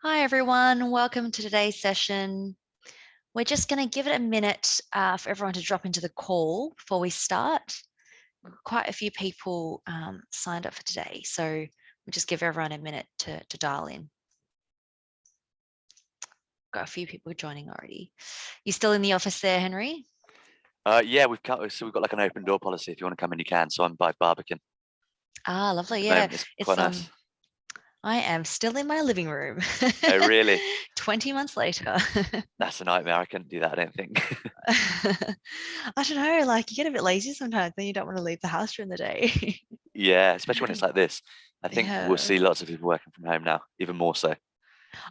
Hi, everyone. Welcome to today's session. We're just going to give it a minute for everyone to drop into the call before we start. Quite a few people signed up for today, so we'll just give everyone a minute to dial in. Got a few people joining already. You still in the office there, Henry? Yeah, we've got like an open door policy. If you want to come in, you can. So I'm by Barbican. Ah, lovely. At the Yeah, moment. It's quite nice. I am still in my living room. Oh, really? 20 months later. That's a nightmare. I couldn't do that, I don't think. I don't know, like you get a bit lazy sometimes, then you don't want to leave the house during the day. Yeah, especially when it's like this. I think we'll Yeah. see lots of people working from home now, even more so.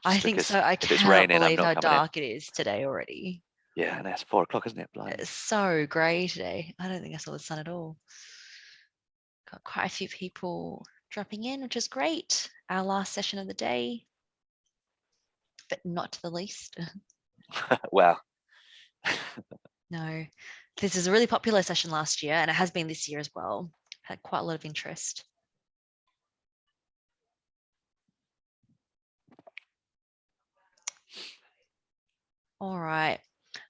I Just think because so. I if it's cannot raining, I'm believe not how coming in. dark it is today already. Yeah, and it's 4 o'clock, isn't it? Blimey. It's so grey today. I don't think I saw the sun at all. Got quite a few people dropping in, which is great. Our last session of the day, but not the least. Wow. No, this is a really popular session last year, and it has been this year as well. Had quite a lot of interest. All right.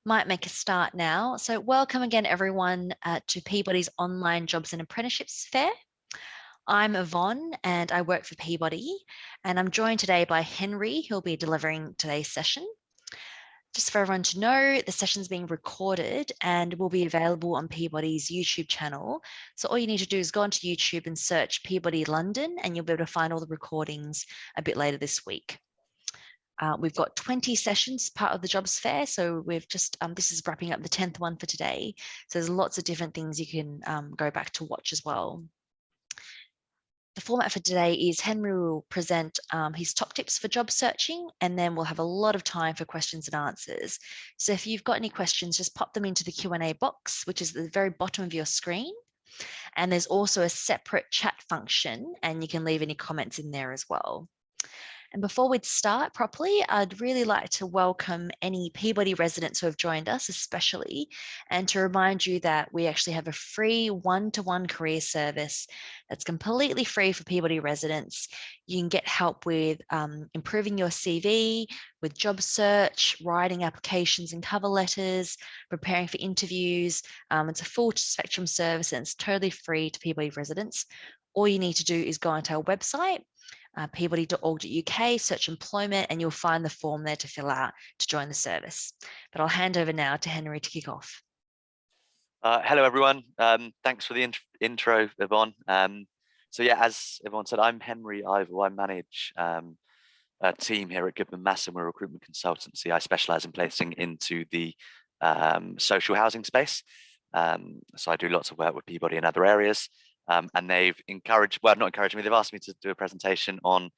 Might make a start now. So welcome again, everyone, to Peabody's online jobs and apprenticeships fair. I'm Yvonne and I work for Peabody, and I'm joined today by Henry, who'll be delivering today's session. Just for everyone to know, the session's being recorded and will be available on Peabody's YouTube channel. So all you need to do is go onto YouTube and search Peabody London, and you'll be able to find all the recordings a bit later this week. We've got 20 sessions part of the jobs fair. So we've just, this is wrapping up the 10th one for today. So there's lots of different things you can go back to watch as well. The format for today is Henry will present his top tips for job searching, and then we'll have a lot of time for questions and answers. So if you've got any questions, just pop them into the Q&A box, which is at the very bottom of your screen. And there's also a separate chat function, and you can leave any comments in there as well. And before we start properly, I'd really like to welcome any Peabody residents who have joined us, especially, and to remind you that we actually have a free one-to-one career service that's completely free for Peabody residents. You can get help with improving your CV, with job search, writing applications and cover letters, preparing for interviews. It's a full spectrum service and it's totally free to Peabody residents. All you need to do is go onto our website, peabody.org.uk, search employment, and you'll find the form there to fill out to join the service. But I'll hand over now to Henry to kick off. Hello, everyone. Thanks for the intro, Yvonne. So yeah, as everyone said, I'm Henry Ivor. I manage a team here at Goodman Masson. We're a recruitment consultancy. I specialize in placing into the social housing space. So I do lots of work with Peabody in other areas. And they've not encouraged me, they've asked me to do a presentation on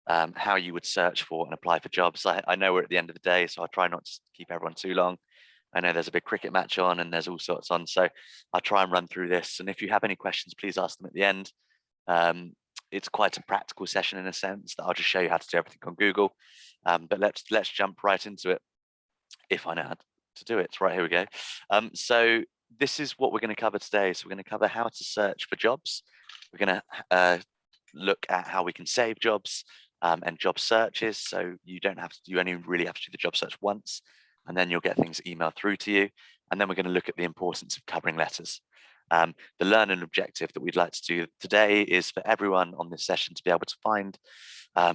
how you would search for and apply for jobs. I know we're at the end of the day, so I'll try not to keep everyone too long. I know there's a big cricket match on and there's all sorts on, so I'll try and run through this. And if you have any questions, please ask them at the end. It's quite a practical session in a sense that I'll just show you how to do everything on Google. But let's jump right into it, if I know how to do it. Right, here we go. So this is what we're going to cover today. So we're going to cover how to search for jobs. We're going to look at how we can save jobs and job searches. So you only really have to do the job search once, and then you'll get things emailed through to you. And then we're going to look at the importance of covering letters. The learning objective that we'd like to do today is for everyone on this session to be able to find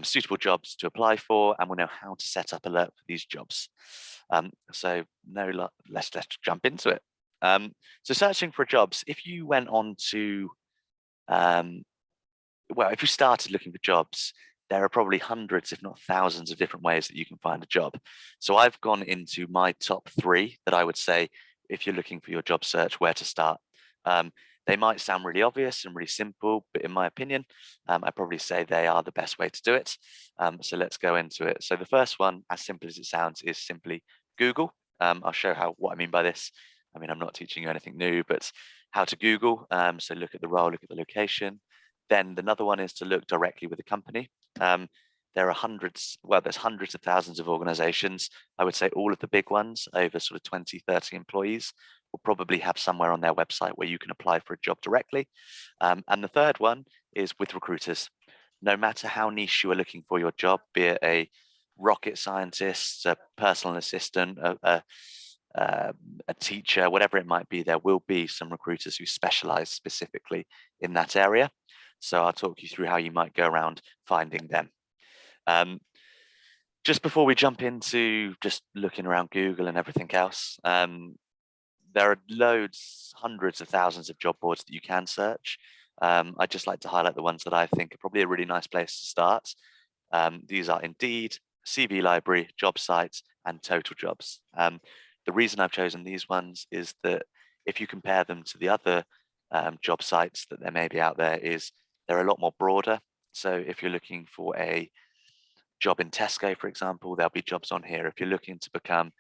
suitable jobs to apply for, and we'll know how to set up alert for these jobs. Let's jump into it. So searching for jobs, if you went on to, if you started looking for jobs, there are probably hundreds, if not thousands of different ways that you can find a job. So I've gone into my top 3 that I would say, if you're looking for your job search, where to start. They might sound really obvious and really simple, but in my opinion, I'd probably say they are the best way to do it. So let's go into it. So the first one, as simple as it sounds, is simply Google. I'll show what I mean by this. I mean, I'm not teaching you anything new, but how to Google. So look at the role, look at the location. Then another one is to look directly with the company. There's hundreds of thousands of organizations. I would say all of the big ones, over sort of 20, 30 employees, will probably have somewhere on their website where you can apply for a job directly. And the third one is with recruiters. No matter how niche you are looking for your job, be it a rocket scientists, a personal assistant, a teacher, whatever it might be, there will be some recruiters who specialize specifically in that area. So I'll talk you through how you might go around finding them. Just before we jump into just looking around Google and everything else, there are loads, hundreds of thousands of job boards that you can search. I'd just like to highlight the ones that I think are probably a really nice place to start. These are Indeed, CV Library, Job Sites, and Total Jobs. The reason I've chosen these ones is that if you compare them to the other job sites that there may be out there, is they're a lot more broader. So if you're looking for a job in Tesco, for example, there'll be jobs on here. If you're looking to become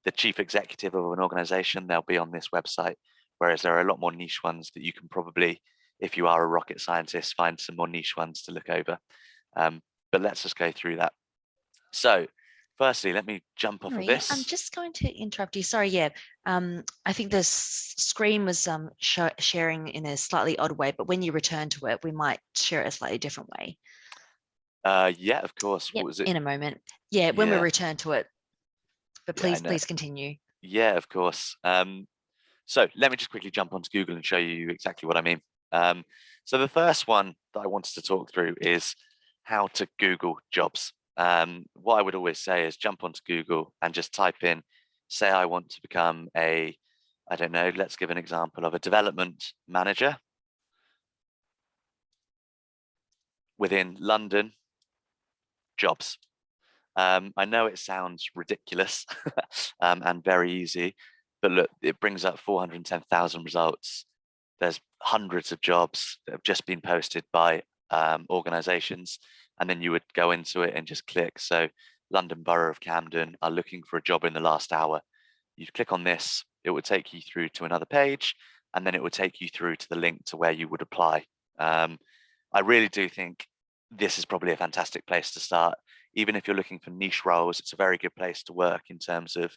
the chief executive of an organization, they'll be on this website. Whereas there are a lot more niche ones that you can probably, if you are a rocket scientist, find some more niche ones to look over. But let's just go through that. So firstly, let me jump off of this. I'm just going to interrupt you. Sorry, yeah. I think the screen was sharing in a slightly odd way, but when you return to it, we might share it a slightly different way. Yeah, of course. Yep, What was it? in a moment. Yeah, when we return to it. But please, please continue. Yeah, of course. So let me just quickly jump onto Google and show you exactly what I mean. So the first one that I wanted to talk through is how to Google jobs. What I would always say is jump onto Google and just type in, say I want to become I don't know, let's give an example of a development manager within London, jobs. I know it sounds ridiculous and very easy, but look, it brings up 410,000 results. There's hundreds of jobs that have just been posted by organizations, and then you would go into it and just click. So London Borough of Camden are looking for a job in the last hour. You'd click on this, it would take you through to another page, and then it would take you through to the link to where you would apply. I really do think this is probably a fantastic place to start. Even if you're looking for niche roles, it's a very good place to work in terms of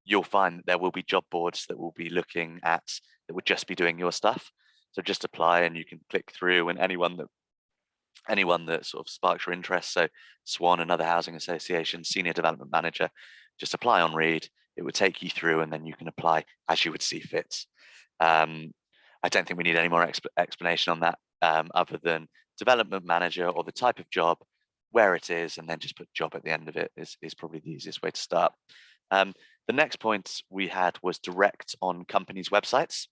you'll find that there will be job boards that will be looking at that would just be doing your stuff. So just apply and you can click through, and anyone that sort of sparks your interest. So Swan, another housing association, senior development manager, just apply on Reed. It would take you through and then you can apply as you would see fit. I don't think we need any more explanation on that other than development manager or the type of job, where it is, and then just put job at the end of it is probably the easiest way to start. The next point we had was direct on companies' websites.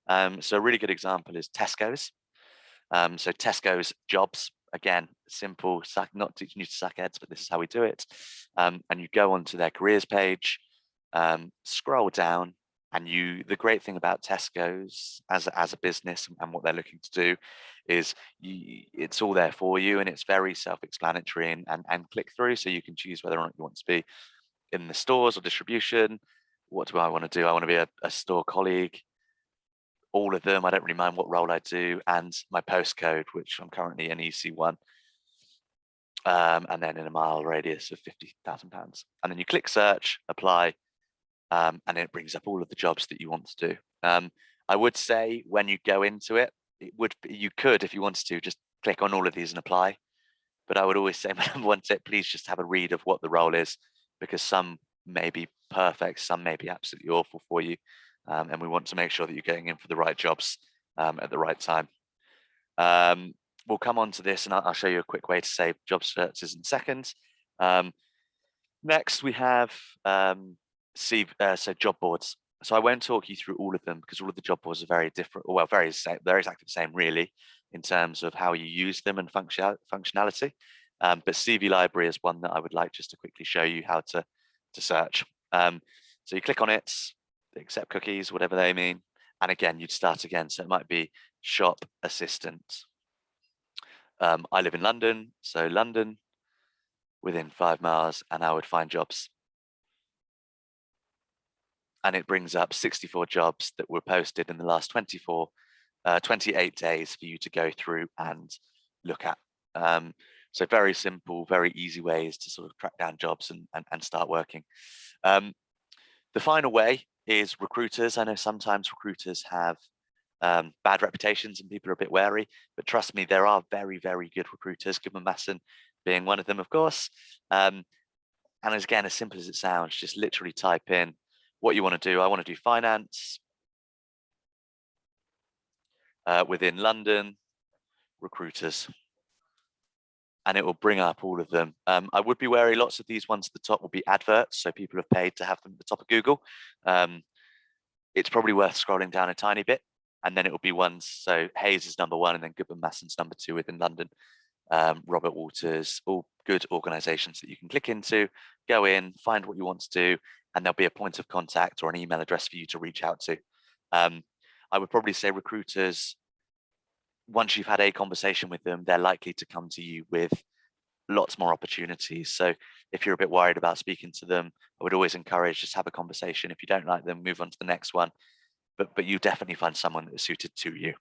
So a really good example is Tesco's. So Tesco's jobs, again, simple, not teaching you to suck heads, but this is how we do it. And you go onto their careers page, scroll down, and the great thing about Tesco's as a business and what they're looking to do is it's all there for you, and it's very self-explanatory and click through, so you can choose whether or not you want to be in the stores or distribution. What do I want to do? I want to be a store colleague. All of them. I don't really mind what role I do, and my postcode, which I'm currently in EC1, and then in a mile radius of £50,000. And then you click search, apply, and it brings up all of the jobs that you want to do. I would say when you go into it, you could, if you wanted to, just click on all of these and apply. But I would always say, my number one tip, please just have a read of what the role is, because some may be perfect, some may be absolutely awful for you. And we want to make sure that you're getting in for the right jobs at the right time. We'll come on to this, and I'll show you a quick way to save job searches in seconds. Next, we have so job boards. So I won't talk you through all of them because all of the job boards are very different. Well, they're exactly the same, really, in terms of how you use them and functionality. But CV Library is one that I would like just to quickly show you how to search. So you click on it, accept cookies, whatever they mean. And again, you'd start again. So it might be shop assistant. I live in London, so London within 5 miles, and I would find jobs. And it brings up 64 jobs that were posted in the last 28 days for you to go through and look at. So very simple, very easy ways to sort of track down jobs and start working. The final way is recruiters. I know sometimes recruiters have bad reputations and people are a bit wary, but trust me, there are very, very good recruiters, Goodman Masson being one of them, of course. And again, as simple as it sounds, just literally type in what you want to do. I want to do finance within London, recruiters, and it will bring up all of them. I would be wary, lots of these ones at the top will be adverts, so people have paid to have them at the top of Google. It's probably worth scrolling down a tiny bit, and then it will be ones, so Hayes is number 1, and then Goodman Masson's number 2 within London. Robert Walters, all good organizations that you can click into, go in, find what you want to do, and there'll be a point of contact or an email address for you to reach out to. I would probably say recruiters, once you've had a conversation with them, they're likely to come to you with lots more opportunities. So if you're a bit worried about speaking to them, I would always encourage just have a conversation. If you don't like them, move on to the next one. But you definitely find someone that is suited to you.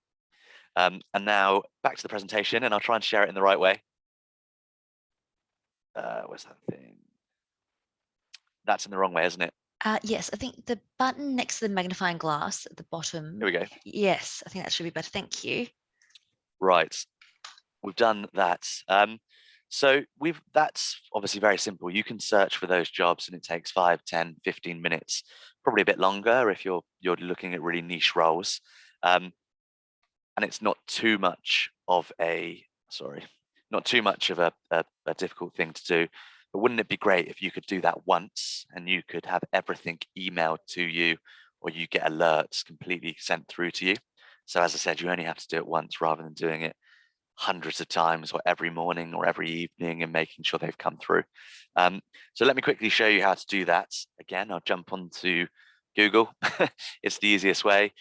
And now back to the presentation, and I'll try and share it in the right way. Where's that thing? That's in the wrong way, isn't it? Yes, I think the button next to the magnifying glass at the bottom. Here we go. Yes, I think that should be better. Thank you. Right, we've done that. So that's obviously very simple. You can search for those jobs and it takes 5, 10, 15 minutes, probably a bit longer if you're looking at really niche roles. And it's not too much of a, a difficult thing to do. But wouldn't it be great if you could do that once and you could have everything emailed to you, or you get alerts completely sent through to you? So as I said, you only have to do it once rather than doing it hundreds of times or every morning or every evening and making sure they've come through. So let me quickly show you how to do that. Again, I'll jump onto Google. It's the easiest way.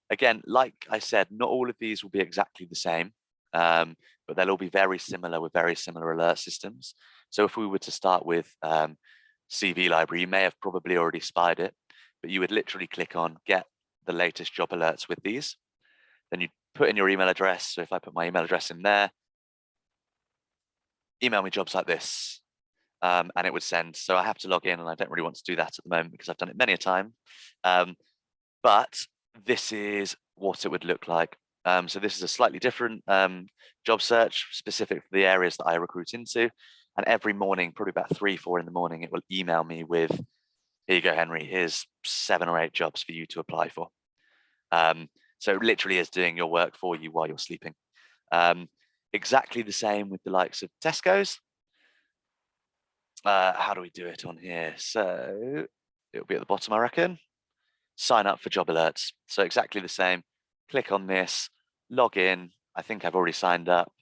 Again, like I said, not all of these will be exactly the same, but they'll all be very similar with very similar alert systems. So if we were to start with CV library, you may have probably already spied it, but you would literally click on get the latest job alerts with these. Then you put in your email address. So if I put my email address in there, email me jobs like this, and it would send. So I have to log in, and I don't really want to do that at the moment because I've done it many a time. But this is what it would look like. So this is a slightly different job search specific for the areas that I recruit into. And every morning, probably about 3, 4 in the morning, it will email me with, here you go, Henry, here's 7 or 8 jobs for you to apply for. So it literally is doing your work for you while you're sleeping. Exactly the same with the likes of Tesco's. How do we do it on here? So it'll be at the bottom, I reckon. Sign up for job alerts. So exactly the same. Click on this, log in. I think I've already signed up.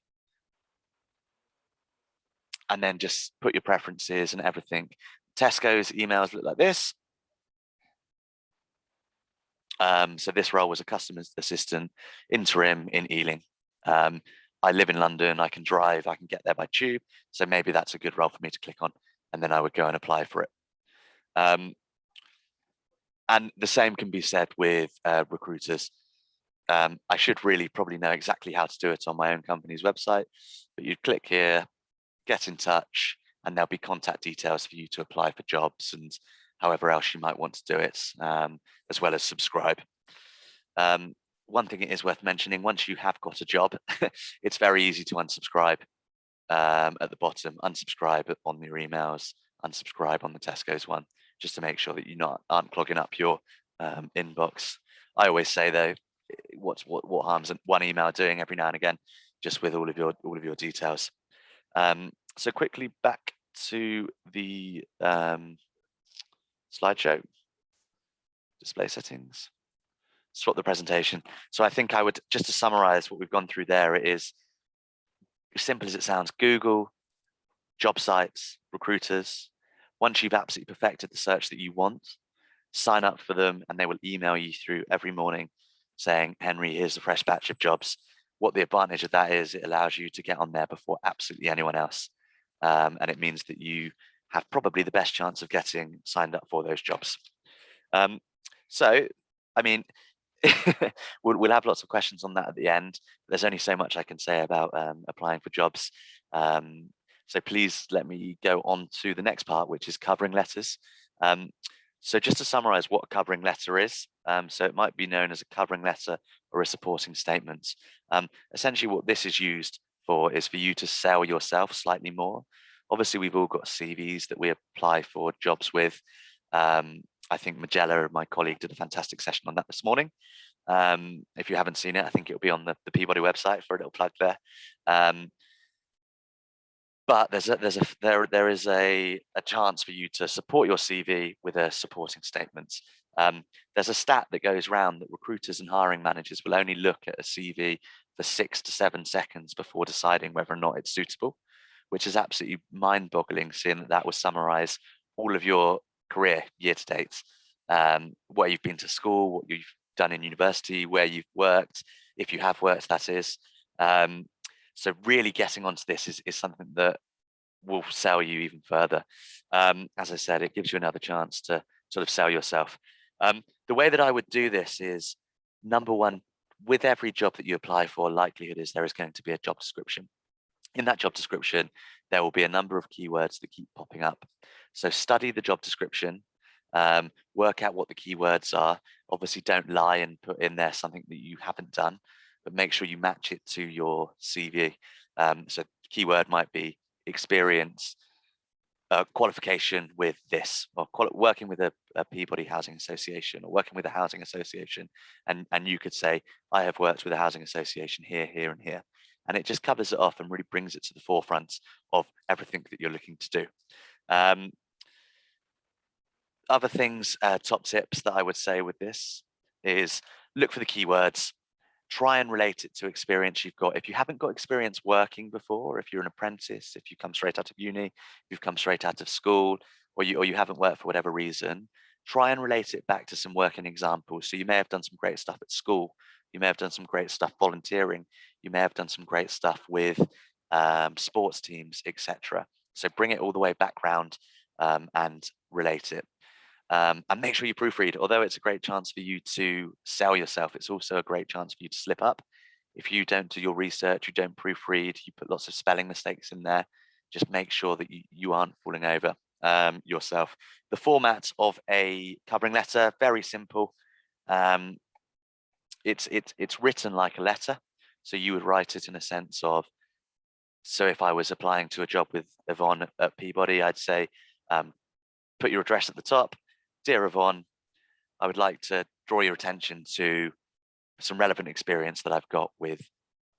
And then just put your preferences and everything. Tesco's emails look like this. So this role was a customer assistant interim in Ealing. I live in London, I can drive, I can get there by tube. So maybe that's a good role for me to click on, and then I would go and apply for it. And the same can be said with recruiters. I should really probably know exactly how to do it on my own company's website, but you'd click here, get in touch, and there'll be contact details for you to apply for jobs and however else you might want to do it, as well as subscribe. One thing it is worth mentioning, once you have got a job, it's very easy to unsubscribe. At the bottom, unsubscribe on your emails, unsubscribe on the Tesco's one, just to make sure that you aren't clogging up your inbox. I always say though, what harms one email doing every now and again, just with all of your details. So quickly back to the slideshow, display settings, swap the presentation. So I think I would, just to summarize what we've gone through there, it is as simple as it sounds. Google, job sites, recruiters. Once you've absolutely perfected the search that you want, sign up for them and they will email you through every morning saying, Henry, here's a fresh batch of jobs. What the advantage of that is, it allows you to get on there before absolutely anyone else. And it means that you have probably the best chance of getting signed up for those jobs. So, I mean, we'll have lots of questions on that at the end. There's only so much I can say about applying for jobs. So please let me go on to the next part, which is covering letters. So just to summarize what a covering letter is, so it might be known as a covering letter or a supporting statement. Essentially what this is used for is for you to sell yourself slightly more, Obviously, we've all got CVs that we apply for jobs with. I think Magella, my colleague, did a fantastic session on that this morning. If you haven't seen it, I think it'll be on the Peabody website, for a little plug there. But there is a chance for you to support your CV with a supporting statement. There's a stat that goes around that recruiters and hiring managers will only look at a CV for 6 to 7 seconds before deciding whether or not it's suitable, which is absolutely mind-boggling, seeing that that will summarize all of your career year to date, where you've been to school, what you've done in university, where you've worked, if you have worked, that is. So really getting onto this is something that will sell you even further. As I said, it gives you another chance to sort of sell yourself. The way that I would do this is, number one, with every job that you apply for, likelihood is there is going to be a job description. In that job description, there will be a number of keywords that keep popping up. So study the job description, work out what the keywords are. Obviously, don't lie and put in there something that you haven't done, but make sure you match it to your CV. So keyword might be experience, qualification with this, or working with a Peabody Housing Association, or working with a housing association. And you could say, I have worked with a housing association here, here, and here. And it just covers it off and really brings it to the forefront of everything that you're looking to do. Other things, top tips that I would say with this is look for the keywords, try and relate it to experience you've got. If you haven't got experience working before, if you're an apprentice, if you come straight out of uni, if you've come straight out of school, or you haven't worked for whatever reason, try and relate it back to some working examples. So you may have done some great stuff at school. You may have done some great stuff volunteering. You may have done some great stuff with sports teams, etc. So bring it all the way back round and relate it. And make sure you proofread. Although it's a great chance for you to sell yourself, it's also a great chance for you to slip up. If you don't do your research, you don't proofread, you put lots of spelling mistakes in there, just make sure that you aren't falling over yourself. The format of a covering letter, very simple. It's written like a letter. So you would write it in a sense of, so if I was applying to a job with Yvonne at Peabody, I'd say, put your address at the top. Dear Yvonne, I would like to draw your attention to some relevant experience that I've got with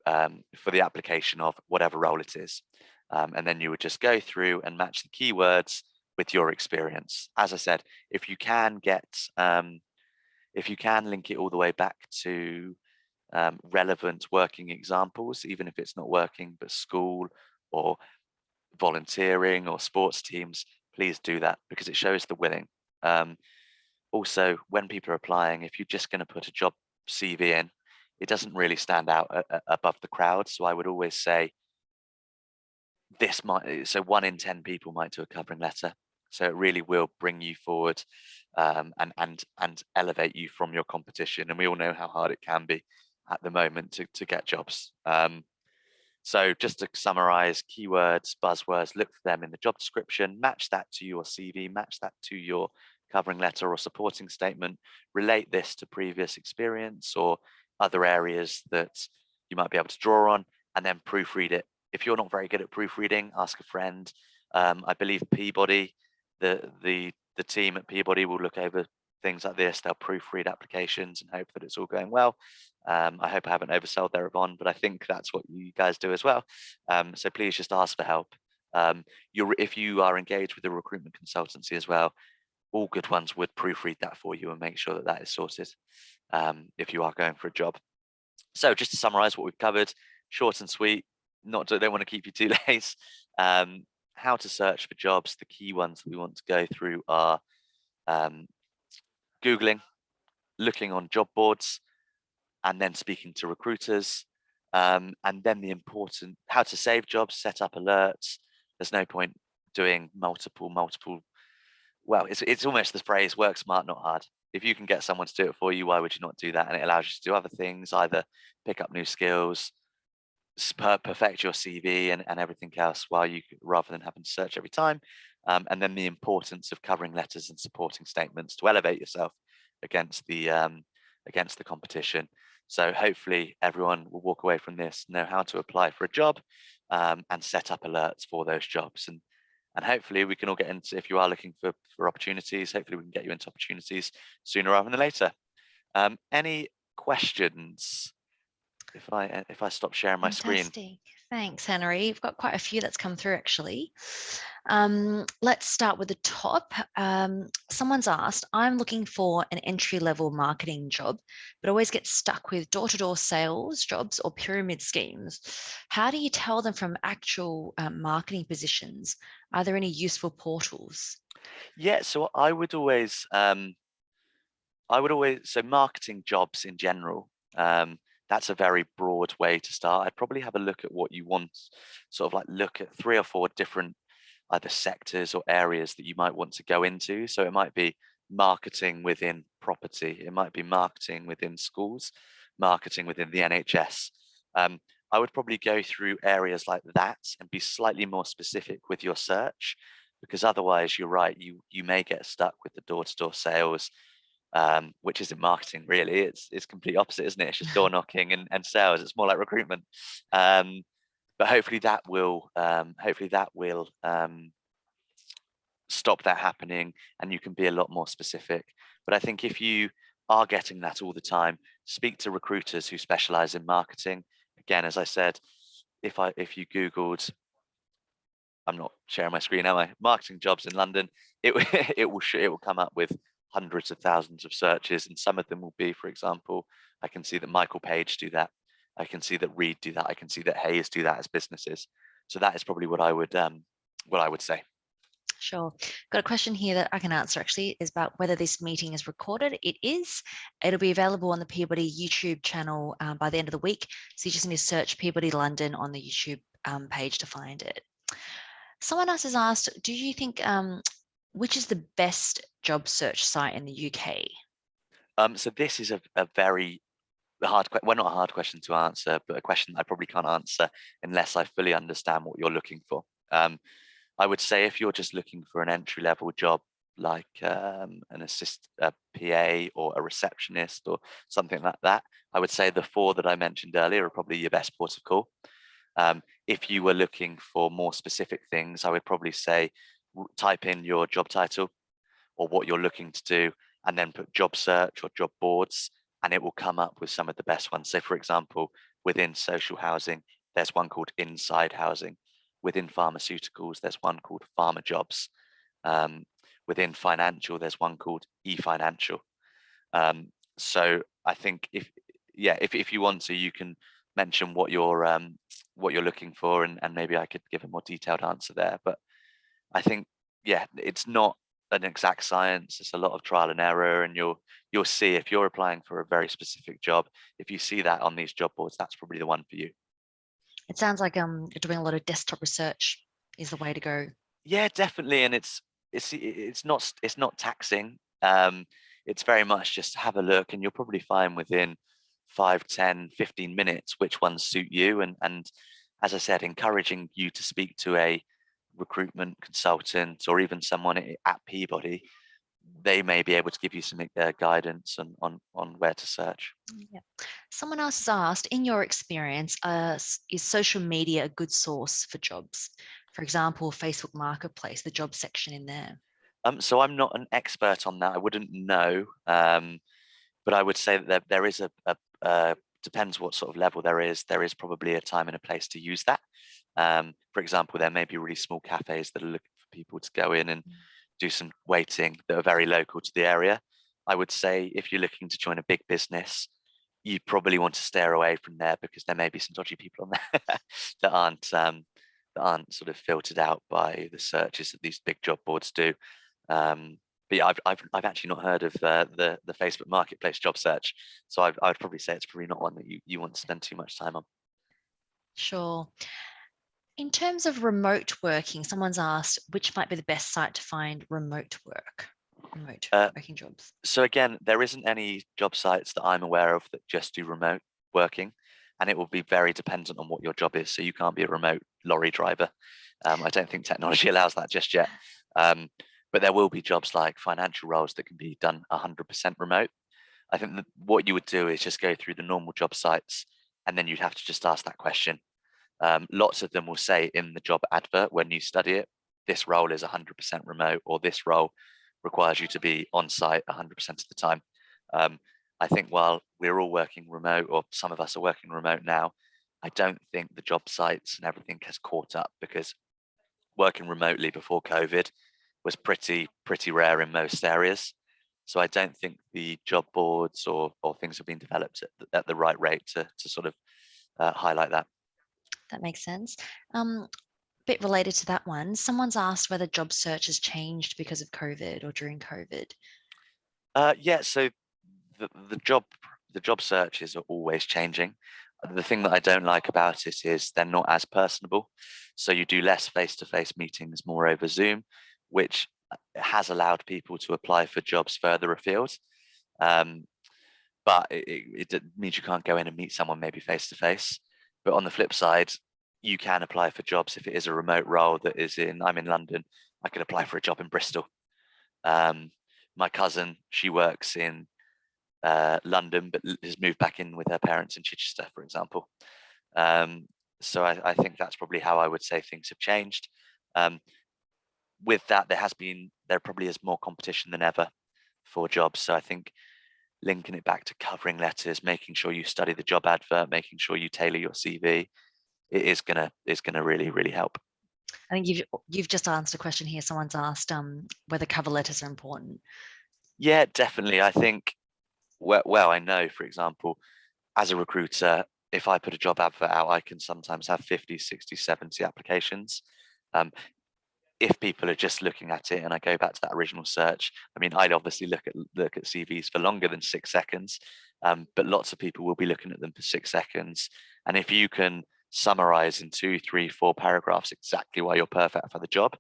for the application of whatever role it is. And then you would just go through and match the keywords with your experience. As I said, if you can link it all the way back to relevant working examples, even if it's not working, but school or volunteering or sports teams, please do that, because it shows the willing. Also, when people are applying, if you're just going to put a job CV in, it doesn't really stand out above the crowd. So I would always say so 1 in 10 people might do a covering letter. So it really will bring you forward and elevate you from your competition. And we all know how hard it can be at the moment to get jobs. So just to summarize, keywords, buzzwords, look for them in the job description, match that to your CV, match that to your covering letter or supporting statement, relate this to previous experience or other areas that you might be able to draw on, and then proofread it. If you're not very good at proofreading, ask a friend. I believe Peabody, the team at Peabody will look over things like this. They'll proofread applications and hope that it's all going well. I hope I haven't oversold there, Yvonne, but I think that's what you guys do as well. So please just ask for help. If you are engaged with a recruitment consultancy as well, all good ones would proofread that for you and make sure that that is sorted if you are going for a job. So just to summarize what we've covered, short and sweet, don't want to keep you too late. How to search for jobs. The key ones that we want to go through are Googling, looking on job boards, and then speaking to recruiters, and then the important how to save jobs, set up alerts. There's no point doing multiple. Well, it's almost the phrase work smart, not hard. If you can get someone to do it for you, why would you not do that? And it allows you to do other things, either pick up new skills, perfect your CV and everything else rather than having to search every time. And then the importance of covering letters and supporting statements to elevate yourself against the competition. So hopefully everyone will walk away from this, know how to apply for a job and set up alerts for those jobs. And And hopefully we can all get into, if you are looking for opportunities, hopefully we can get you into opportunities sooner rather than later. Any questions if I stop sharing my screen? Fantastic. Thanks, Henry. You've got quite a few that's come through, actually. Let's start with the top. Someone's asked, I'm looking for an entry-level marketing job, but always get stuck with door-to-door sales jobs or pyramid schemes. How do you tell them from actual marketing positions? Are there any useful portals? Yeah, so so marketing jobs in general, that's a very broad way to start. I'd probably have a look at what you want, sort of like look at 3 or 4 different either sectors or areas that you might want to go into. So it might be marketing within property, it might be marketing within schools, marketing within the NHS. I would probably go through areas like that and be slightly more specific with your search, because otherwise, you're right, you may get stuck with the door-to-door sales, which isn't marketing really. It's complete opposite, isn't it? It's just door knocking and sales. It's more like recruitment. But hopefully that will stop that happening, and you can be a lot more specific. But I think if you are getting that all the time, speak to recruiters who specialize in marketing. Again, as I said, if you Googled, I'm not sharing my screen, am I? Marketing jobs in London, it it will come up with hundreds of thousands of searches, and some of them will be, for example, I can see that Michael Page do that, I can see that Reed do that, I can see that Hayes do that as businesses. So that is probably what I would say. Sure. Got a question here that I can answer actually, is about whether this meeting is recorded. It is. It'll be available on the Peabody YouTube channel by the end of the week. So you just need to search Peabody London on the YouTube page to find it. Someone else has asked, do you think, which is the best job search site in the UK? So this is a very hard, well, not a hard question to answer, but a question I probably can't answer unless I fully understand what you're looking for. I would say if you're just looking for an entry level job, like a PA or a receptionist or something like that, I would say the 4 that I mentioned earlier are probably your best port of call. If you were looking for more specific things, I would probably say type in your job title or what you're looking to do, and then put job search or job boards, and it will come up with some of the best ones. So, for example, within social housing, there's one called Inside Housing. Within pharmaceuticals, there's one called Pharma Jobs. Within financial, there's one called eFinancial. So I think if you want to, you can mention what you're looking for, and maybe I could give a more detailed answer there. But I think it's not an exact science. It's a lot of trial and error, and you'll see if you're applying for a very specific job, if you see that on these job boards, that's probably the one for you. It sounds like you're doing a lot of desktop research is the way to go. Yeah, definitely, and it's not taxing. It's very much just have a look, and you'll probably find within 5, 10, 15 minutes which ones suit you. And as I said, encouraging you to speak to a recruitment consultant or even someone at Peabody, they may be able to give you some guidance on where to search. Yeah. Someone else has asked, in your experience, is social media a good source for jobs? For example, Facebook Marketplace, the job section in there. So I'm not an expert on that. I wouldn't know, but I would say that there is depends what sort of level there is. There is probably a time and a place to use that. For example, there may be really small cafes that are looking for people to go in and do some waiting that are very local to the area. I would say if you're looking to join a big business, you probably want to steer away from there, because there may be some dodgy people on there that aren't sort of filtered out by the searches that these big job boards do. But yeah, I've actually not heard of the Facebook Marketplace job search, so I'd probably say it's probably not one that you want to spend too much time on. Sure. In terms of remote working, someone's asked which might be the best site to find remote working jobs. So again, there isn't any job sites that I'm aware of that just do remote working, and it will be very dependent on what your job is. So you can't be a remote lorry driver. I don't think technology allows that just yet. But there will be jobs like financial roles that can be done 100% remote. I think that what you would do is just go through the normal job sites, and then you'd have to just ask that question. Lots of them will say in the job advert when you study it, this role is 100% remote, or this role requires you to be on site 100% of the time. I think while we're all working remote, or some of us are working remote now, I don't think the job sites and everything has caught up, because working remotely before COVID was pretty rare in most areas. So I don't think the job boards or things have been developed at the right rate to sort of highlight that. That makes sense. Bit related to that one, someone's asked whether job search has changed because of COVID or during COVID. Yeah, so the job searches are always changing. The thing that I don't like about it is they're not as personable. So you do less face-to-face meetings, more over Zoom, which has allowed people to apply for jobs further afield. But it means you can't go in and meet someone maybe face-to-face. But on the flip side, you can apply for jobs if it is a remote role that is I'm in London, I could apply for a job in Bristol. My cousin, she works in London, but has moved back in with her parents in Chichester, for example. So I think that's probably how I would say things have changed. With that, there probably is more competition than ever for jobs. So I think linking it back to covering letters, making sure you study the job advert, making sure you tailor your CV, it is gonna really help. I think you've just answered a question here. Someone's asked whether cover letters are important. Yeah, definitely. I think, well, I know, for example, as a recruiter, if I put a job advert out, I can sometimes have 50, 60, 70 applications. If people are just looking at it, and I go back to that original search, I mean, I'd obviously look at CVs for longer than 6 seconds, but lots of people will be looking at them for 6 seconds. And if you can summarize in 2, 3, 4 paragraphs exactly why you're perfect for the job,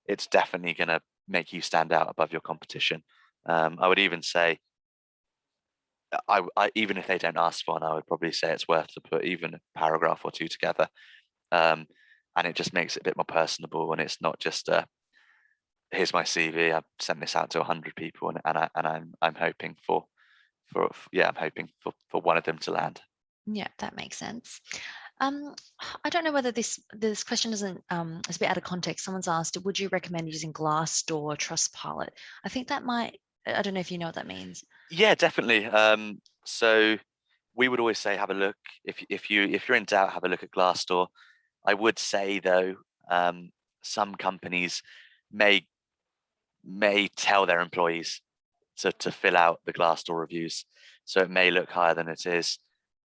it's definitely going to make you stand out above your competition. I would even say, even if they don't ask for one, I would probably say it's worth to put even a paragraph or two together. And it just makes it a bit more personable, and it's not just here's my CV. I've sent this out to 100 people, and I'm hoping for one of them to land. Yeah, that makes sense. I don't know whether this question isn't it's a bit out of context. Someone's asked, would you recommend using Glassdoor or Trustpilot? I think that might. I don't know if you know what that means. Yeah, definitely. So we would always say have a look. If you're in doubt, have a look at Glassdoor. I would say though, some companies may tell their employees to fill out the Glassdoor reviews, so it may look higher than it is.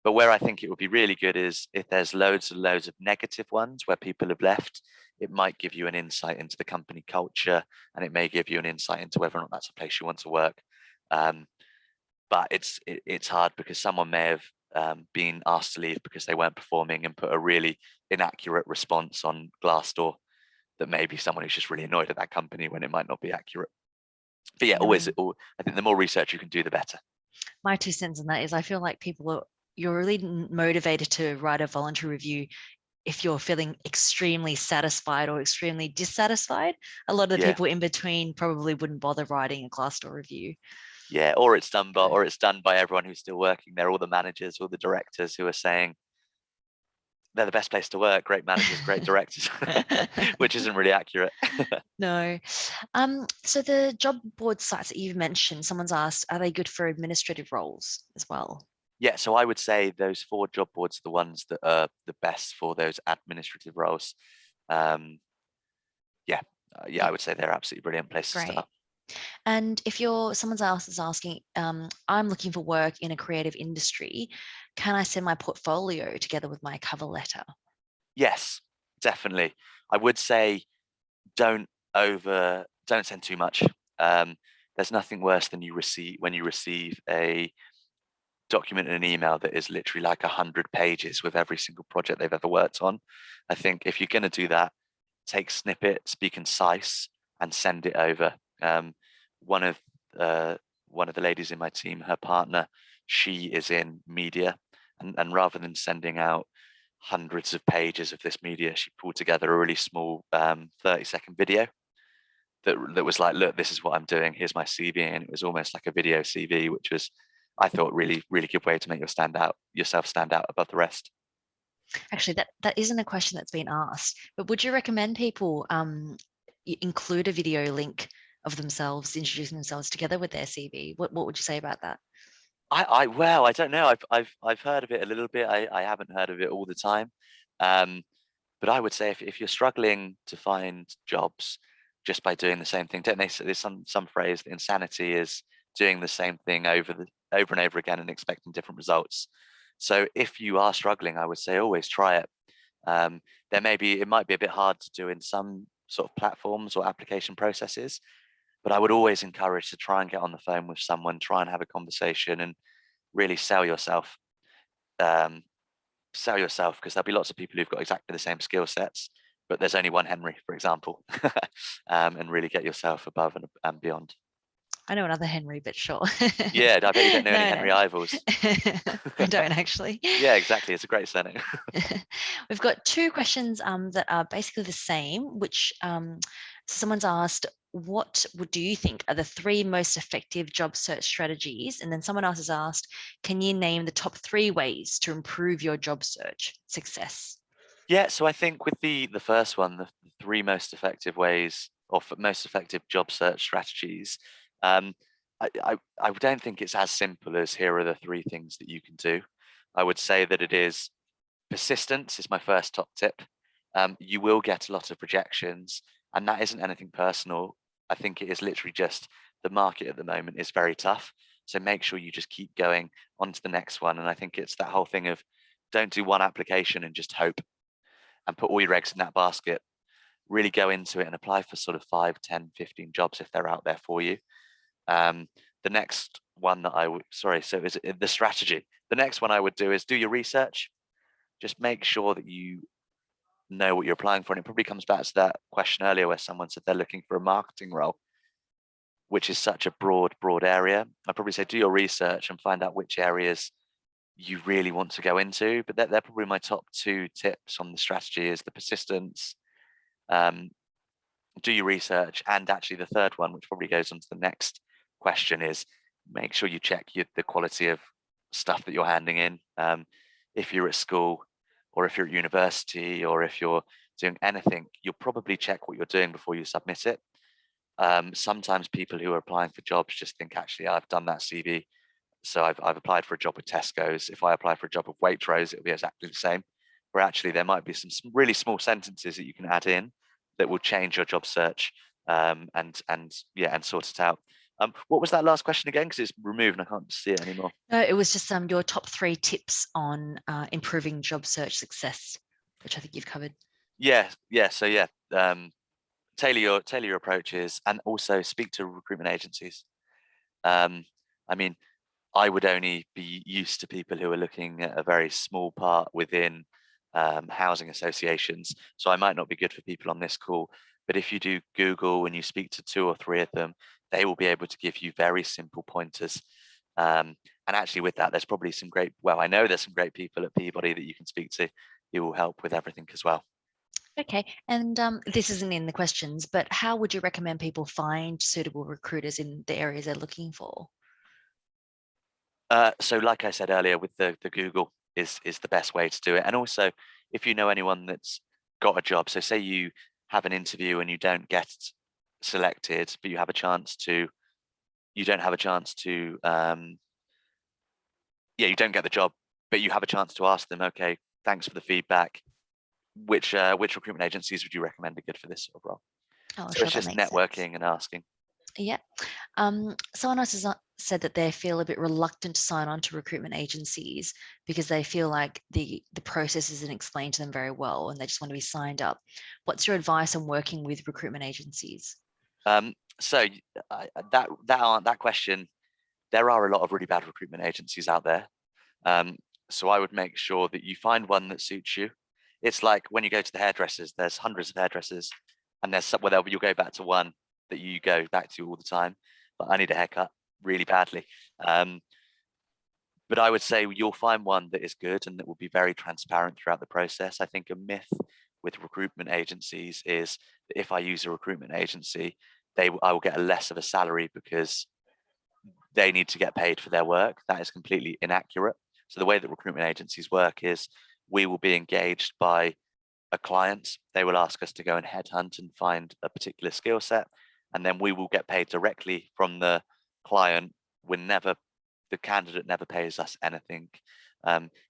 But where I think it would be really good is if there's loads and loads of negative ones where people have left, it might give you an insight into the company culture, and it may give you an insight into whether or not that's a place you want to work. But it's hard because someone may have been asked to leave because they weren't performing and put a really inaccurate response on Glassdoor that maybe someone who's just really annoyed at that company when it might not be accurate. But yeah, I think the more research you can do, the better. My 2 cents on that is I feel like you're really motivated to write a voluntary review if you're feeling extremely satisfied or extremely dissatisfied. A lot of the people in between probably wouldn't bother writing a Glassdoor review. Yeah, or it's done by everyone who's still working there, all the managers, all the directors who are saying they're the best place to work, great managers, great directors, which isn't really accurate. No. So the job board sites that you've mentioned, someone's asked, are they good for administrative roles as well? Yeah, so I would say those 4 job boards are the ones that are the best for those administrative roles. Yeah, I would say they're absolutely brilliant places to Great. start. And if someone's asking, I'm looking for work in a creative industry, can I send my portfolio together with my cover letter? Yes, definitely. I would say don't send too much. There's nothing worse than when you receive a document in an email that is literally like 100 pages with every single project they've ever worked on. I think if you're going to do that, take snippets, be concise, and send it over. One of the ladies in my team, her partner, she is in media, and rather than sending out hundreds of pages of this media, she pulled together a really small 30-second video that was like, look, this is what I'm doing. Here's my CV, and it was almost like a video CV, which was, I thought, really good way to make yourself stand out above the rest. Actually, that isn't a question that's been asked, but would you recommend people include a video link of themselves introducing themselves together with their CV. What would you say about that? Well, I don't know. I've heard of it a little bit. I haven't heard of it all the time. Um, but I would say if you're struggling to find jobs just by doing the same thing, don't they say there's some phrase that insanity is doing the same thing over and over again and expecting different results. So if you are struggling, I would say always try it. It might be a bit hard to do in some sort of platforms or application processes, but I would always encourage to try and get on the phone with someone, try and have a conversation and really sell yourself. Um, Sell yourself, because there'll be lots of people who've got exactly the same skill sets, but there's only one Henry, for example. And really get yourself above and beyond. I know another Henry, but sure. Yeah, I bet you don't know any No, Henry no. Ivors. I don't actually. Yeah, exactly. It's a great surname. We've got two questions that are basically the same, which someone's asked, what do you think are the three most effective job search strategies? And then someone else has asked, can you name the top three ways to improve your job search success? Yeah, so I think with the first one, the three most effective ways or most effective job search strategies, um, I don't think it's as simple as here are the three things that you can do. I would say that it is persistence is my first top tip. You will get a lot of rejections, and that isn't anything personal. I think it is literally just the market at the moment is very tough. So make sure you just keep going on to the next one. And I think it's that whole thing of don't do one application and just hope and put all your eggs in that basket. Really go into it and apply for sort of 5, 10, 15 jobs if they're out there for you. The next one that is the strategy. The next one I would do is do your research. Just make sure that you know what you're applying for. And it probably comes back to that question earlier where someone said they're looking for a marketing role, which is such a broad area. I'd probably say do your research and find out which areas you really want to go into. But they're probably my top two tips on the strategy is the persistence, um, do your research, and actually the third one, which probably goes on to the next question, is make sure you check the quality of stuff that you're handing in. If you're at school or if you're at university or if you're doing anything, you'll probably check what you're doing before you submit it. Sometimes people who are applying for jobs just think, actually, I've done that CV. So I've applied for a job with Tesco's. If I apply for a job with Waitrose, it'll be exactly the same. Where actually there might be some really small sentences that you can add in that will change your job search, and sort it out. What was that last question again? Because it's removed and I can't see it anymore. No, it was just your top three tips on improving job search success, which I think you've covered. Yeah. So yeah, tailor your approaches and also speak to recruitment agencies. I mean, I would only be used to people who are looking at a very small part within housing associations. So I might not be good for people on this call. But if you do Google and you speak to 2 or 3 of them, they will be able to give you very simple pointers. And actually, with that, I know there's some great people at Peabody that you can speak to who will help with everything as well. Okay, and this isn't in the questions, but how would you recommend people find suitable recruiters in the areas they're looking for? So like I said earlier, with the Google is the best way to do it. And also, if you know anyone that's got a job, so say you have an interview and you don't get selected, but you don't have a chance to, you don't get the job, but you have a chance to ask them, okay, thanks for the feedback. Which recruitment agencies would you recommend are good for this sort of role? Oh, So sure, it's that just makes sense. networking and asking. Yeah. Someone else has said that they feel a bit reluctant to sign on to recruitment agencies because they feel like the process isn't explained to them very well and they just want to be signed up. What's your advice on working with recruitment agencies? So that question, there are a lot of really bad recruitment agencies out there. So I would make sure that you find one that suits you. It's like when you go to the hairdressers, there's hundreds of hairdressers, and there's you'll go back to one that you go back to all the time. But I need a haircut really badly. But I would say you'll find one that is good and that will be very transparent throughout the process. I think a myth with recruitment agencies is that if I use a recruitment agency, I will get a less of a salary because they need to get paid for their work. That is completely inaccurate. So the way that recruitment agencies work is we will be engaged by a client, they will ask us to go and headhunt and find a particular skill set, and then we will get paid directly from the client. The candidate never pays us anything.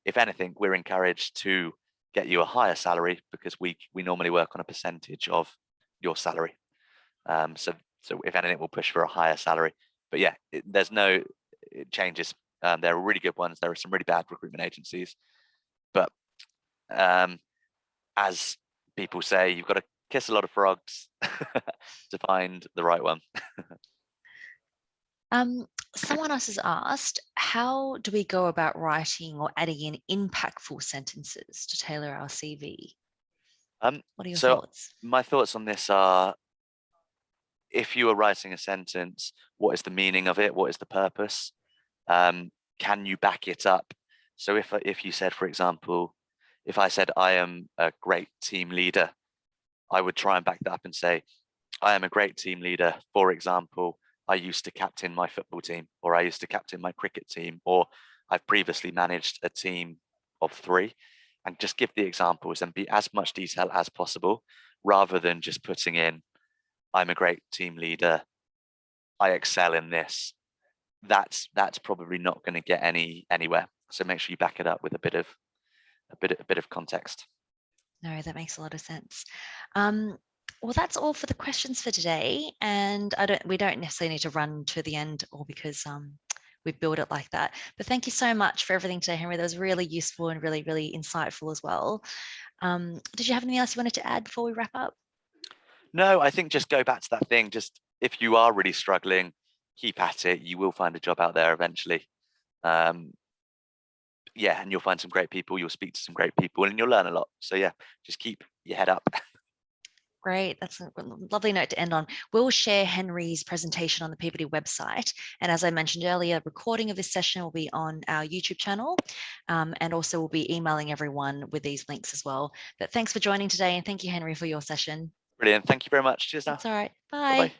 If anything, we're encouraged to get you a higher salary because we normally work on a percentage of your salary. So if anything, we'll push for a higher salary. But yeah, it changes. There are really good ones. There are some really bad recruitment agencies. But as people say, you've got to kiss a lot of frogs to find the right one. Someone else has asked, how do we go about writing or adding in impactful sentences to tailor our CV? What are your thoughts? My thoughts on this are, if you are writing a sentence, what is the meaning of it? What is the purpose? Can you back it up? So if you said, for example, if I said I am a great team leader, I would try and back that up and say, I am a great team leader. For example, I used to captain my football team, or I used to captain my cricket team, or I've previously managed a team of 3, and just give the examples and be as much detail as possible, rather than just putting in, I'm a great team leader, I excel in this. That's probably not going to get anywhere. So make sure you back it up with a bit of context. No, that makes a lot of sense. Well, that's all for the questions for today, and we don't necessarily need to run to the end, or because we build it like that. But thank you so much for everything today, Henry. That was really useful and really, really insightful as well. Did you have anything else you wanted to add before we wrap up? No, I think just go back to that thing. Just, if you are really struggling, keep at it. You will find a job out there eventually. Yeah, and you'll find some great people. You'll speak to some great people, and you'll learn a lot. So yeah, just keep your head up. Great. That's a lovely note to end on. We'll share Henry's presentation on the Peabody website. And as I mentioned earlier, recording of this session will be on our YouTube channel. And also we'll be emailing everyone with these links as well. But thanks for joining today. And thank you, Henry, for your session. Brilliant. Thank you very much. Cheers now. That's all right. Bye-bye. Bye.